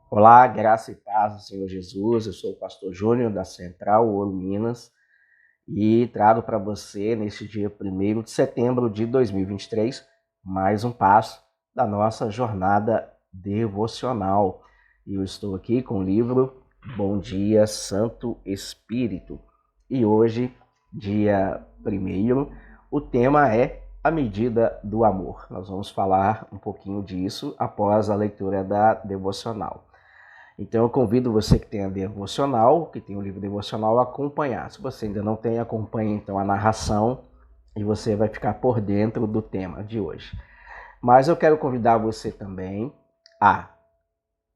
Olá, graça e paz do Senhor Jesus. Eu sou o pastor Júnior da Central Ouro Minas e trago para você, neste dia 1º de setembro de 2023, mais um passo da nossa jornada devocional. E eu estou aqui com o livro Bom Dia, Santo Espírito. E hoje, dia 1º, o tema é a medida do amor. Nós vamos falar um pouquinho disso após a leitura da devocional. Então eu convido você que tem a devocional, que tem o livro devocional, a acompanhar. Se você ainda não tem, acompanhe então a narração e você vai ficar por dentro do tema de hoje. Mas eu quero convidar você também a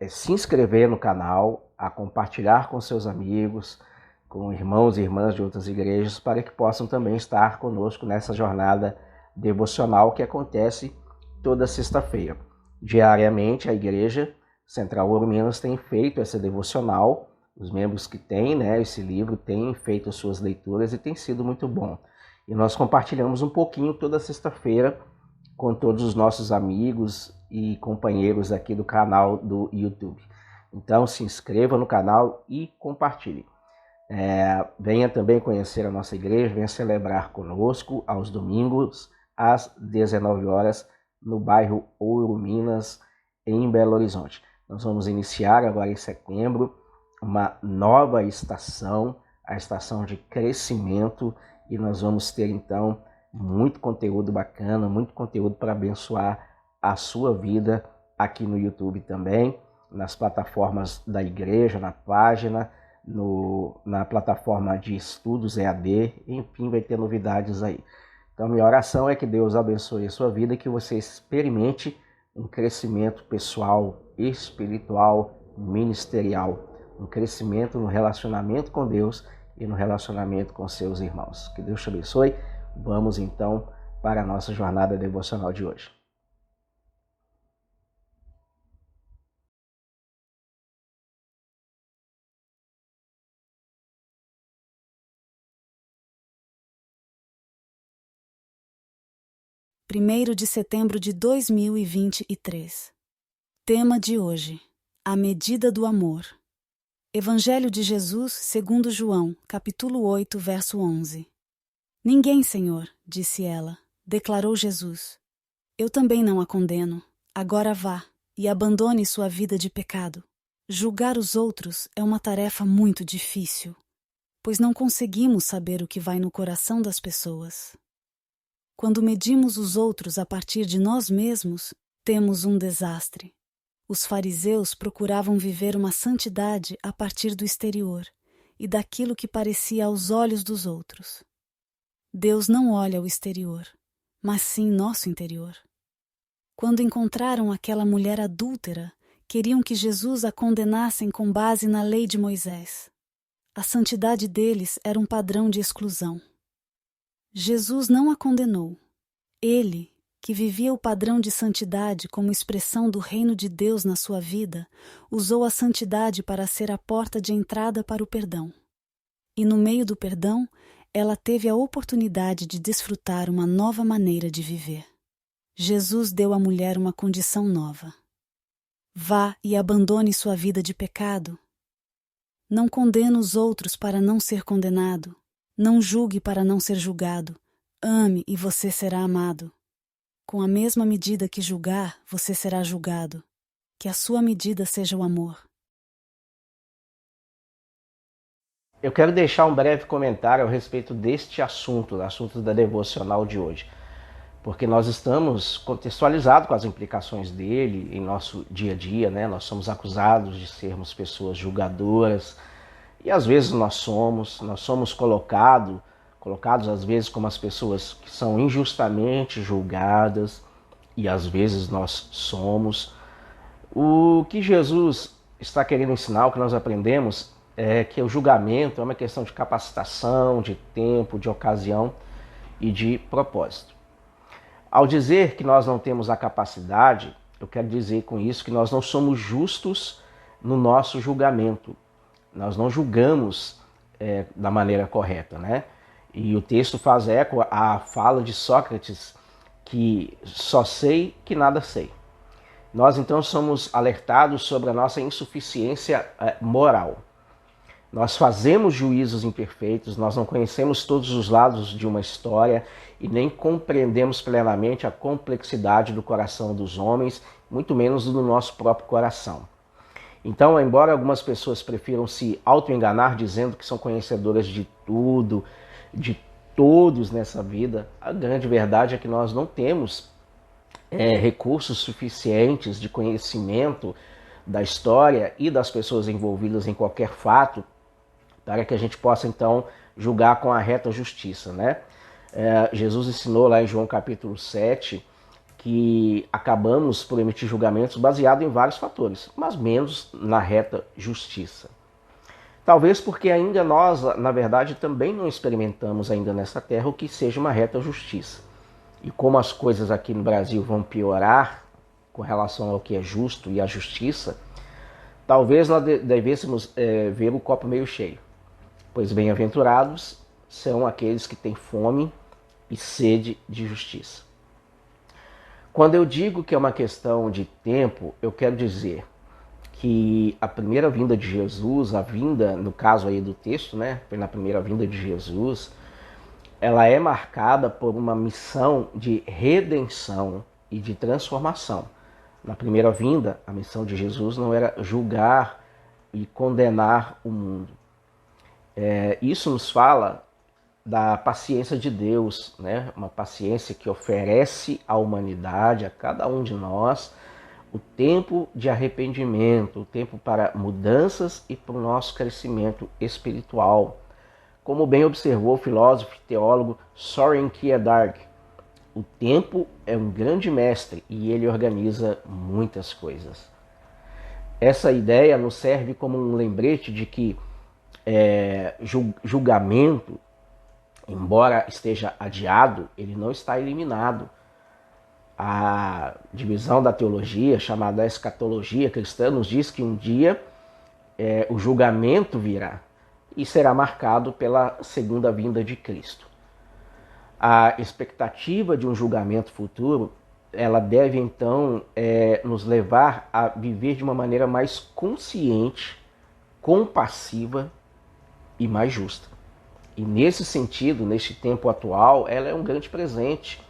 se inscrever no canal, a compartilhar com seus amigos, com irmãos e irmãs de outras igrejas, para que possam também estar conosco nessa jornada devocional que acontece toda sexta-feira. Diariamente a igreja Central Ouro Minas tem feito essa devocional, os membros que têm esse livro têm feito as suas leituras e tem sido muito bom. E nós compartilhamos um pouquinho toda sexta-feira com todos os nossos amigos e companheiros aqui do canal do YouTube. Então se inscreva no canal e compartilhe. Venha também conhecer a nossa igreja, venha celebrar conosco aos domingos, às 19 horas, no bairro Ouro Minas, em Belo Horizonte. Nós vamos iniciar agora em setembro uma nova estação, a estação de crescimento, e nós vamos ter então muito conteúdo bacana, muito conteúdo para abençoar a sua vida aqui no YouTube também, nas plataformas da igreja, na página, na plataforma de estudos EAD, enfim, vai ter novidades aí. Então minha oração é que Deus abençoe a sua vida e que você experimente um crescimento pessoal, espiritual, ministerial, um crescimento no relacionamento com Deus e no relacionamento com seus irmãos. Que Deus te abençoe. Vamos então para a nossa jornada devocional de hoje. Primeiro de setembro de 2023. Tema de hoje: a medida do amor. Evangelho de Jesus segundo João, capítulo 8, verso 11. Ninguém, Senhor, disse ela, declarou Jesus. Eu também não a condeno. Agora vá e abandone sua vida de pecado. Julgar os outros é uma tarefa muito difícil, pois não conseguimos saber o que vai no coração das pessoas. Quando medimos os outros a partir de nós mesmos, temos um desastre. Os fariseus procuravam viver uma santidade a partir do exterior e daquilo que parecia aos olhos dos outros. Deus não olha o exterior, mas sim nosso interior. Quando encontraram aquela mulher adúltera, queriam que Jesus a condenassem com base na lei de Moisés. A santidade deles era um padrão de exclusão. Jesus não a condenou. Ele, que vivia o padrão de santidade como expressão do reino de Deus na sua vida, usou a santidade para ser a porta de entrada para o perdão. E no meio do perdão, ela teve a oportunidade de desfrutar uma nova maneira de viver. Jesus deu à mulher uma condição nova. Vá e abandone sua vida de pecado. Não condene os outros para não ser condenado. Não julgue para não ser julgado. Ame e você será amado. Com a mesma medida que julgar, você será julgado. Que a sua medida seja o amor. Eu quero deixar um breve comentário a respeito deste assunto da devocional de hoje, porque nós estamos contextualizados com as implicações dele em nosso dia a dia, né? Nós somos acusados de sermos pessoas julgadoras, e às vezes nós somos colocados às vezes como as pessoas que são injustamente julgadas, e às vezes nós somos. O que Jesus está querendo ensinar, o que nós aprendemos, é que o julgamento é uma questão de capacitação, de tempo, de ocasião e de propósito. Ao dizer que nós não temos a capacidade, eu quero dizer com isso que nós não somos justos no nosso julgamento. Nós não julgamos da maneira correta, né? E o texto faz eco à fala de Sócrates, que só sei que nada sei. nós então somos alertados sobre a nossa insuficiência moral. Nós fazemos juízos imperfeitos, nós não conhecemos todos os lados de uma história e nem compreendemos plenamente a complexidade do coração dos homens, muito menos do nosso próprio coração. Então, embora algumas pessoas prefiram se auto-enganar dizendo que são conhecedoras de tudo, de todos nessa vida, a grande verdade é que nós não temos recursos suficientes de conhecimento da história e das pessoas envolvidas em qualquer fato para que a gente possa então julgar com a reta justiça, né? Jesus ensinou lá em João capítulo 7 que acabamos por emitir julgamentos baseados em vários fatores, mas menos na reta justiça. Talvez porque ainda nós, na verdade, também não experimentamos ainda nessa terra o que seja uma reta justiça. E como as coisas aqui no Brasil vão piorar com relação ao que é justo e a justiça, talvez nós devêssemos ver o copo meio cheio. Pois bem-aventurados são aqueles que têm fome e sede de justiça. Quando eu digo que é uma questão de tempo, eu quero dizer que a primeira vinda de Jesus, a vinda, no caso aí do texto, né, na primeira vinda de Jesus, ela é marcada por uma missão de redenção e de transformação. Na primeira vinda, a missão de Jesus não era julgar e condenar o mundo. Isso nos fala da paciência de Deus, né? Uma paciência que oferece à humanidade, a cada um de nós, o tempo de arrependimento, o tempo para mudanças e para o nosso crescimento espiritual. Como bem observou o filósofo e teólogo Soren Kierkegaard, o tempo é um grande mestre e ele organiza muitas coisas. Essa ideia nos serve como um lembrete de que julgamento, embora esteja adiado, ele não está eliminado. A divisão da teologia, chamada escatologia cristã, nos diz que um dia o julgamento virá e será marcado pela segunda vinda de Cristo. A expectativa de um julgamento futuro, ela deve então nos levar a viver de uma maneira mais consciente, compassiva e mais justa. E nesse sentido, neste tempo atual, ela é um grande presente.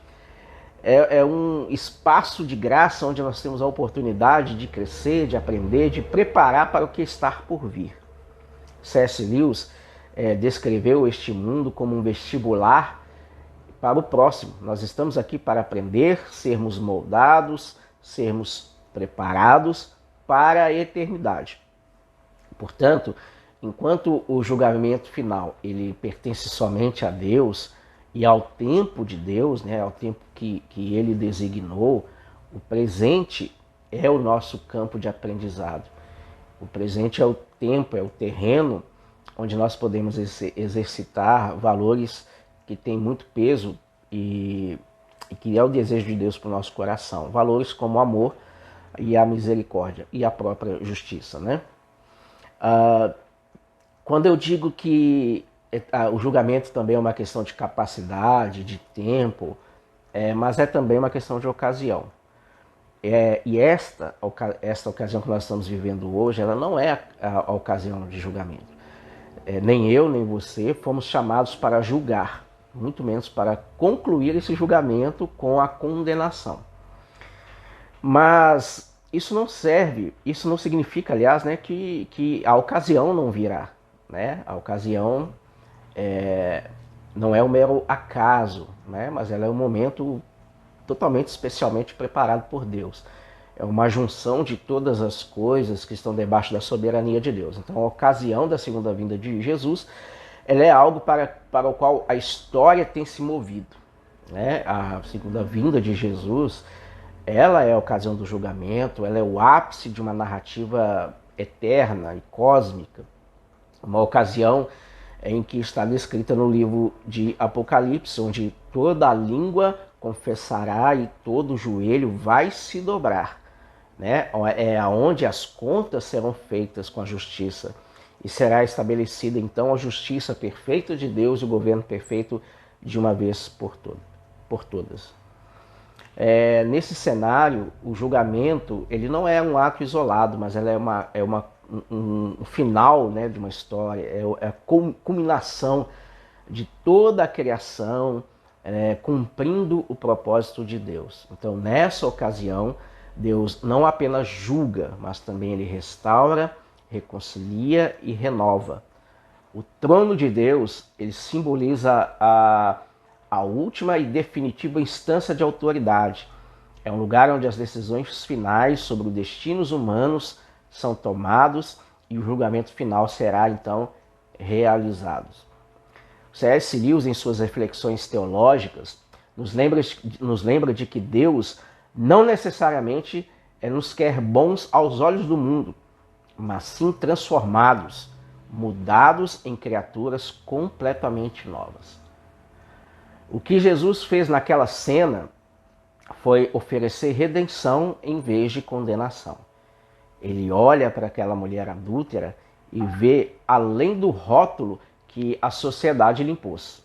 É um espaço de graça onde nós temos a oportunidade de crescer, de aprender, de preparar para o que está por vir. C.S. Lewis descreveu este mundo como um vestibular para o próximo. Nós estamos aqui para aprender, sermos moldados, sermos preparados para a eternidade. Portanto, enquanto o julgamento final ele pertence somente a Deus e ao tempo de Deus, né, ao tempo que ele designou, o presente é o nosso campo de aprendizado. O presente é o tempo, é o terreno onde nós podemos exercitar valores que têm muito peso e que é o desejo de Deus para o nosso coração. Valores como o amor e a misericórdia e a própria justiça, né? Quando eu digo que o julgamento também é uma questão de capacidade, de tempo, mas é também uma questão de ocasião. E esta ocasião que nós estamos vivendo hoje, ela não é a ocasião de julgamento. Nem eu, nem você fomos chamados para julgar, muito menos para concluir esse julgamento com a condenação. Mas isso não serve, isso não significa, aliás, né, que a ocasião não virá. Né? A ocasião não é um mero acaso, né? Mas ela é um momento totalmente, especialmente preparado por Deus. É uma junção de todas as coisas que estão debaixo da soberania de Deus. Então a ocasião da segunda vinda de Jesus, ela é algo para o qual a história tem se movido. Né? A segunda vinda de Jesus, ela é a ocasião do julgamento, ela é o ápice de uma narrativa eterna e cósmica. Uma ocasião em que está descrita no livro de Apocalipse, onde toda a língua confessará e todo joelho vai se dobrar. Né? É onde as contas serão feitas com a justiça. E será estabelecida então a justiça perfeita de Deus e o governo perfeito de uma vez por todas. Nesse cenário, o julgamento ele não é um ato isolado, mas ela um final, né, de uma história, é a culminação de toda a criação, cumprindo o propósito de Deus. Então, nessa ocasião, Deus não apenas julga, mas também ele restaura, reconcilia e renova. O trono de Deus, ele simboliza a última e definitiva instância de autoridade. É um lugar onde as decisões finais sobre os destinos humanos são tomados e o julgamento final será, então, realizado. C.S. Lewis, em suas reflexões teológicas, nos lembra de que Deus não necessariamente nos quer bons aos olhos do mundo, mas sim transformados, mudados em criaturas completamente novas. O que Jesus fez naquela cena foi oferecer redenção em vez de condenação. Ele olha para aquela mulher adúltera e vê além do rótulo que a sociedade lhe impôs.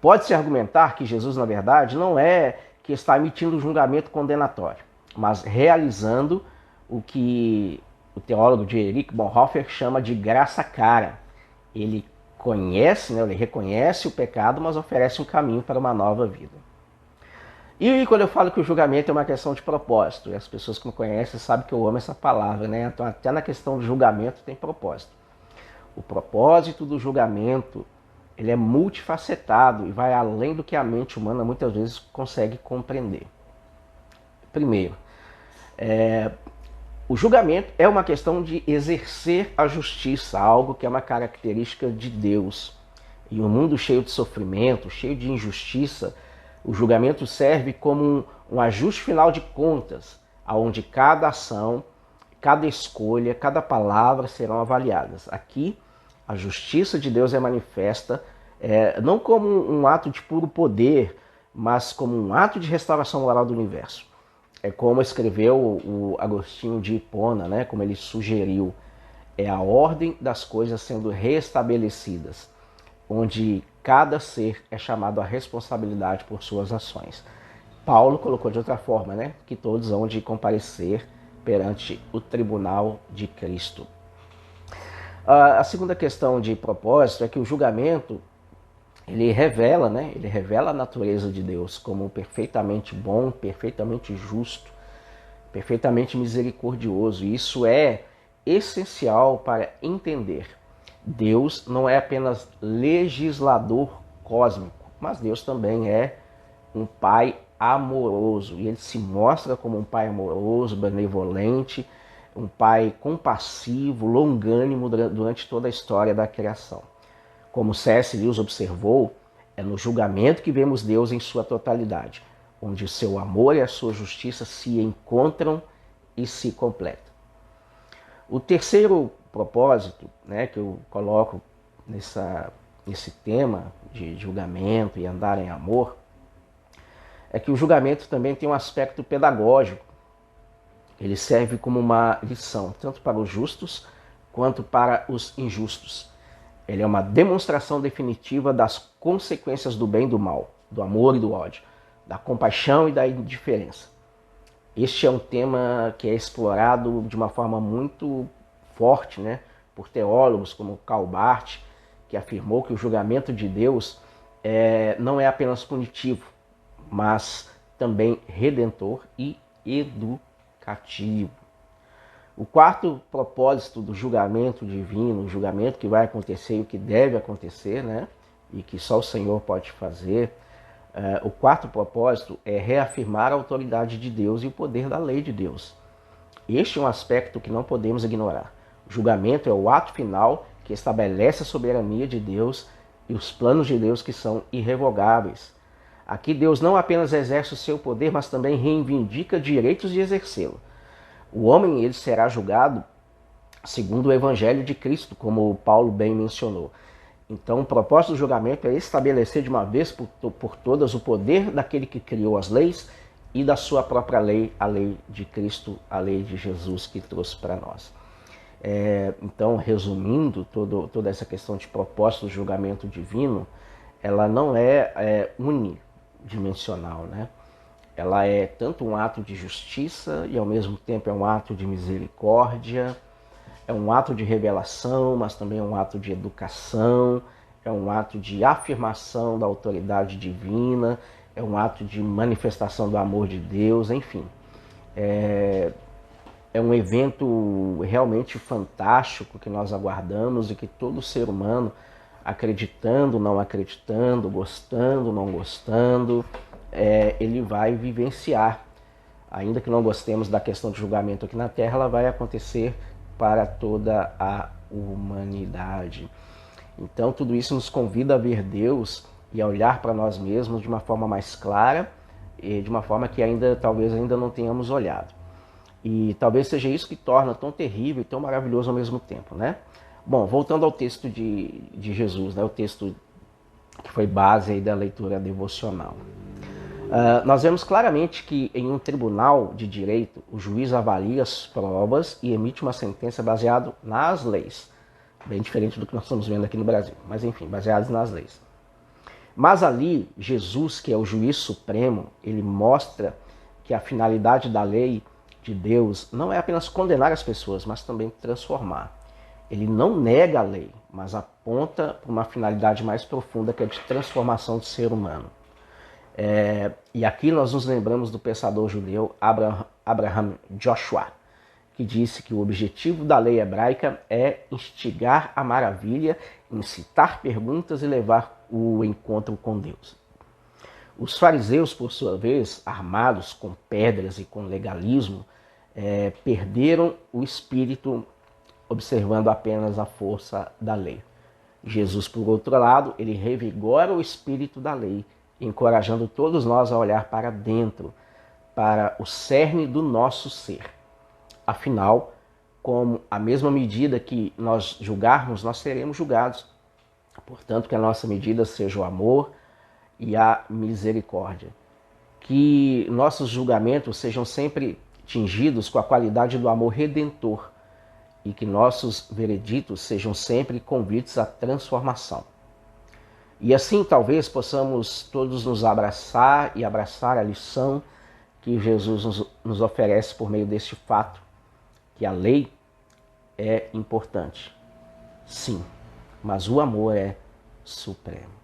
Pode-se argumentar que Jesus, na verdade, não é que está emitindo um julgamento condenatório, mas realizando o que o teólogo Dietrich Bonhoeffer chama de graça cara. Ele conhece, ele reconhece o pecado, mas oferece um caminho para uma nova vida. E quando eu falo que o julgamento é uma questão de propósito, e as pessoas que me conhecem sabem que eu amo essa palavra, né? Então, até na questão do julgamento tem propósito. O propósito do julgamento, ele é multifacetado e vai além do que a mente humana muitas vezes consegue compreender. Primeiro, o julgamento é uma questão de exercer a justiça, algo que é uma característica de Deus. Em um mundo cheio de sofrimento, cheio de injustiça, o julgamento serve como um ajuste final de contas, onde cada ação, cada escolha, cada palavra serão avaliadas. Aqui, a justiça de Deus é manifesta não como um ato de puro poder, mas como um ato de restauração moral do universo. É como escreveu o Agostinho de Hipona, né? Como ele sugeriu, é a ordem das coisas sendo restabelecidas, onde cada ser é chamado à responsabilidade por suas ações. Paulo colocou de outra forma, né? Que todos hão de comparecer perante o tribunal de Cristo. A segunda questão de propósito é que o julgamento ele revela a natureza de Deus como perfeitamente bom, perfeitamente justo, perfeitamente misericordioso. E isso é essencial para entender. Deus não é apenas legislador cósmico, mas Deus também é um Pai amoroso. E ele se mostra como um Pai amoroso, benevolente, um Pai compassivo, longânimo durante toda a história da criação. Como C.S. Lewis observou, é no julgamento que vemos Deus em sua totalidade, onde o seu amor e a sua justiça se encontram e se completam. O terceiro propósito, né, que eu coloco nesse tema de julgamento e andar em amor, é que o julgamento também tem um aspecto pedagógico. Ele serve como uma lição, tanto para os justos quanto para os injustos. Ele é uma demonstração definitiva das consequências do bem e do mal, do amor e do ódio, da compaixão e da indiferença. Este é um tema que é explorado de uma forma muito forte, né, por teólogos como Karl Barth, que afirmou que o julgamento de Deus não é apenas punitivo, mas também redentor e educativo. O quarto propósito do julgamento divino, o julgamento que vai acontecer e o que deve acontecer, né, e que só o Senhor pode fazer, o quarto propósito é reafirmar a autoridade de Deus e o poder da lei de Deus. Este é um aspecto que não podemos ignorar. O julgamento é o ato final que estabelece a soberania de Deus e os planos de Deus que são irrevogáveis. Aqui Deus não apenas exerce o seu poder, mas também reivindica direitos de exercê-lo. O homem ele será julgado segundo o Evangelho de Cristo, como Paulo bem mencionou. Então, o propósito do julgamento é estabelecer de uma vez por todas o poder daquele que criou as leis e da sua própria lei, a lei de Cristo, a lei de Jesus que trouxe para nós. Então, resumindo toda essa questão de propósito do julgamento divino, ela não é unidimensional, né? ela é tanto um ato de justiça e ao mesmo tempo é um ato de misericórdia, é um ato de revelação, mas também é um ato de educação, é um ato de afirmação da autoridade divina, é um ato de manifestação do amor de Deus, enfim. É um evento realmente fantástico que nós aguardamos e que todo ser humano, acreditando, não acreditando, gostando, não gostando, ele vai vivenciar. Ainda que não gostemos da questão de julgamento aqui na Terra, ela vai acontecer para toda a humanidade. Então tudo isso nos convida a ver Deus e a olhar para nós mesmos de uma forma mais clara e de uma forma que talvez ainda não tenhamos olhado. E talvez seja isso que torna tão terrível e tão maravilhoso ao mesmo tempo, né? Bom, voltando ao texto de Jesus, né? O texto que foi base aí da leitura devocional. Nós vemos claramente que em um tribunal de direito, o juiz avalia as provas e emite uma sentença baseada nas leis. Bem diferente do que nós estamos vendo aqui no Brasil, mas enfim, baseados nas leis. Mas ali, Jesus, que é o juiz supremo, ele mostra que a finalidade da lei de Deus não é apenas condenar as pessoas, mas também transformar. Ele não nega a lei, mas aponta para uma finalidade mais profunda, que é de transformação do ser humano. E aqui nós nos lembramos do pensador judeu Abraham Joshua, que disse que o objetivo da lei hebraica é instigar a maravilha, incitar perguntas e levar o encontro com Deus. Os fariseus, por sua vez, armados com pedras e com legalismo, perderam o espírito observando apenas a força da lei. Jesus, por outro lado, ele revigora o espírito da lei, encorajando todos nós a olhar para dentro, para o cerne do nosso ser. Afinal, como a mesma medida que nós julgarmos, nós seremos julgados. Portanto, que a nossa medida seja o amor e a misericórdia. Que nossos julgamentos sejam sempre tingidos com a qualidade do amor redentor e que nossos vereditos sejam sempre convites à transformação. E assim talvez possamos todos nos abraçar e abraçar a lição que Jesus nos oferece por meio deste fato, que a lei é importante. Sim, mas o amor é supremo.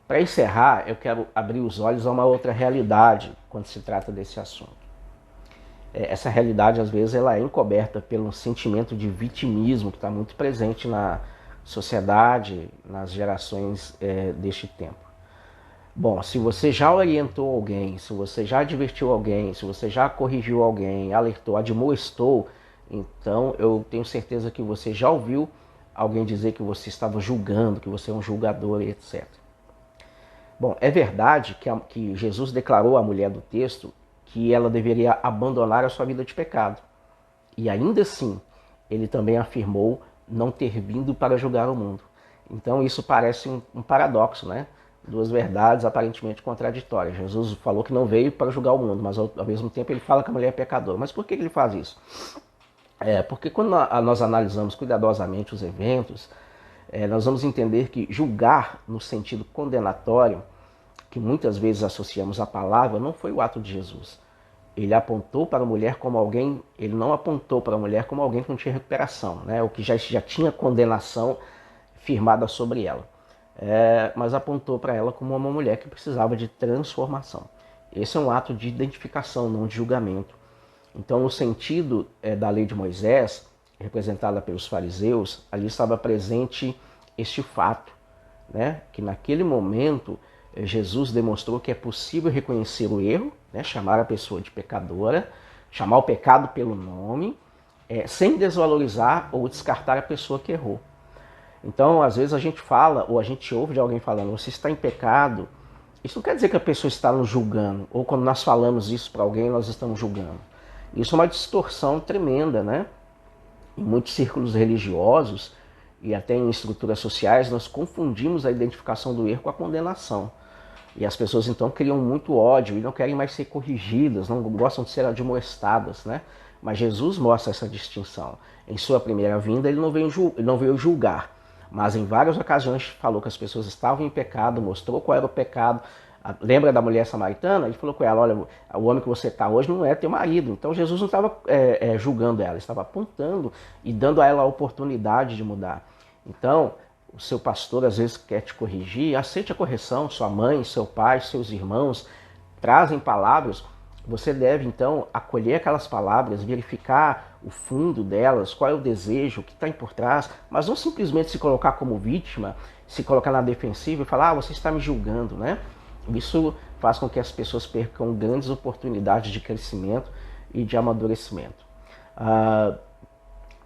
Para encerrar, eu quero abrir os olhos a uma outra realidade quando se trata desse assunto. Essa realidade, às vezes, ela é encoberta pelo sentimento de vitimismo que está muito presente na sociedade, nas gerações deste tempo. Bom, se você já orientou alguém, se você já advertiu alguém, se você já corrigiu alguém, alertou, admoestou, então eu tenho certeza que você já ouviu alguém dizer que você estava julgando, que você é um julgador, etc. Bom, é verdade que Jesus declarou à mulher do texto que ela deveria abandonar a sua vida de pecado. E ainda assim, ele também afirmou não ter vindo para julgar o mundo. Então isso parece um paradoxo, né? Duas verdades aparentemente contraditórias. Jesus falou que não veio para julgar o mundo, mas ao mesmo tempo ele fala que a mulher é pecadora. Mas por que ele faz isso? Porque quando nós analisamos cuidadosamente os eventos, nós vamos entender que julgar no sentido condenatório, que muitas vezes associamos à palavra, não foi o ato de Jesus. Ele apontou para a mulher como alguém, ele não apontou para a mulher como alguém que não tinha recuperação, né? Ou que já tinha condenação firmada sobre ela. Mas apontou para ela como uma mulher que precisava de transformação. Esse é um ato de identificação, não de julgamento. Então, no sentido da lei de Moisés, representada pelos fariseus, ali estava presente este fato, né? Que naquele momento Jesus demonstrou que é possível reconhecer o erro, né? Chamar a pessoa de pecadora, chamar o pecado pelo nome, sem desvalorizar ou descartar a pessoa que errou. Então, às vezes a gente fala, ou a gente ouve de alguém falando, você está em pecado. Isso não quer dizer que a pessoa está nos julgando, ou quando nós falamos isso para alguém, nós estamos julgando. Isso é uma distorção tremenda, né? Em muitos círculos religiosos e até em estruturas sociais, nós confundimos a identificação do erro com a condenação. E as pessoas então criam muito ódio e não querem mais ser corrigidas, não gostam de ser admoestadas, né? Mas Jesus mostra essa distinção. Em sua primeira vinda, ele não veio julgar, mas em várias ocasiões falou que as pessoas estavam em pecado, mostrou qual era o pecado, Lembra da mulher samaritana? Ele falou com ela, olha, o homem que você está hoje não é teu marido. Então Jesus não estava julgando ela, estava apontando e dando a ela a oportunidade de mudar. Então, o seu pastor às vezes quer te corrigir, aceite a correção, sua mãe, seu pai, seus irmãos trazem palavras, você deve então acolher aquelas palavras, verificar o fundo delas, qual é o desejo, o que está por trás, mas não simplesmente se colocar como vítima, se colocar na defensiva e falar, você está me julgando, né? Isso faz com que as pessoas percam grandes oportunidades de crescimento e de amadurecimento.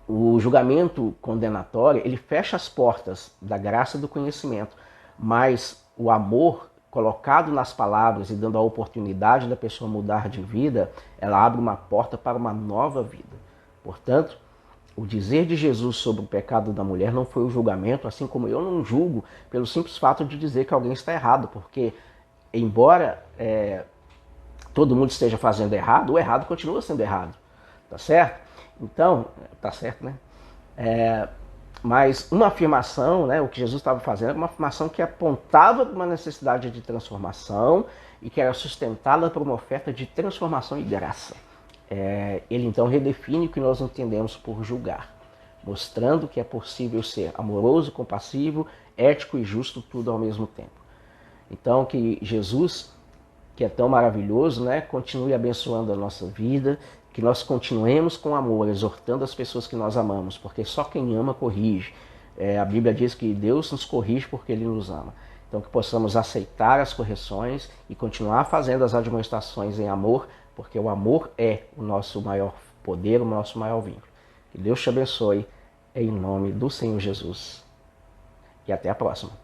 O julgamento condenatório, ele fecha as portas da graça e do conhecimento, mas o amor colocado nas palavras e dando a oportunidade da pessoa mudar de vida, ela abre uma porta para uma nova vida. Portanto, o dizer de Jesus sobre o pecado da mulher não foi o julgamento, assim como eu não julgo pelo simples fato de dizer que alguém está errado, porque embora todo mundo esteja fazendo errado, o errado continua sendo errado, tá certo? Então, tá certo, né? Mas uma afirmação, né, o que Jesus estava fazendo era uma afirmação que apontava para uma necessidade de transformação e que era sustentada por uma oferta de transformação e graça. Ele então redefine o que nós entendemos por julgar, mostrando que é possível ser amoroso, compassivo, ético e justo tudo ao mesmo tempo. Então que Jesus, que é tão maravilhoso, né, continue abençoando a nossa vida, que nós continuemos com amor, exortando as pessoas que nós amamos, porque só quem ama corrige. A Bíblia diz que Deus nos corrige porque Ele nos ama. Então que possamos aceitar as correções e continuar fazendo as admoestações em amor, porque o amor é o nosso maior poder, o nosso maior vínculo. Que Deus te abençoe, em nome do Senhor Jesus. E até a próxima.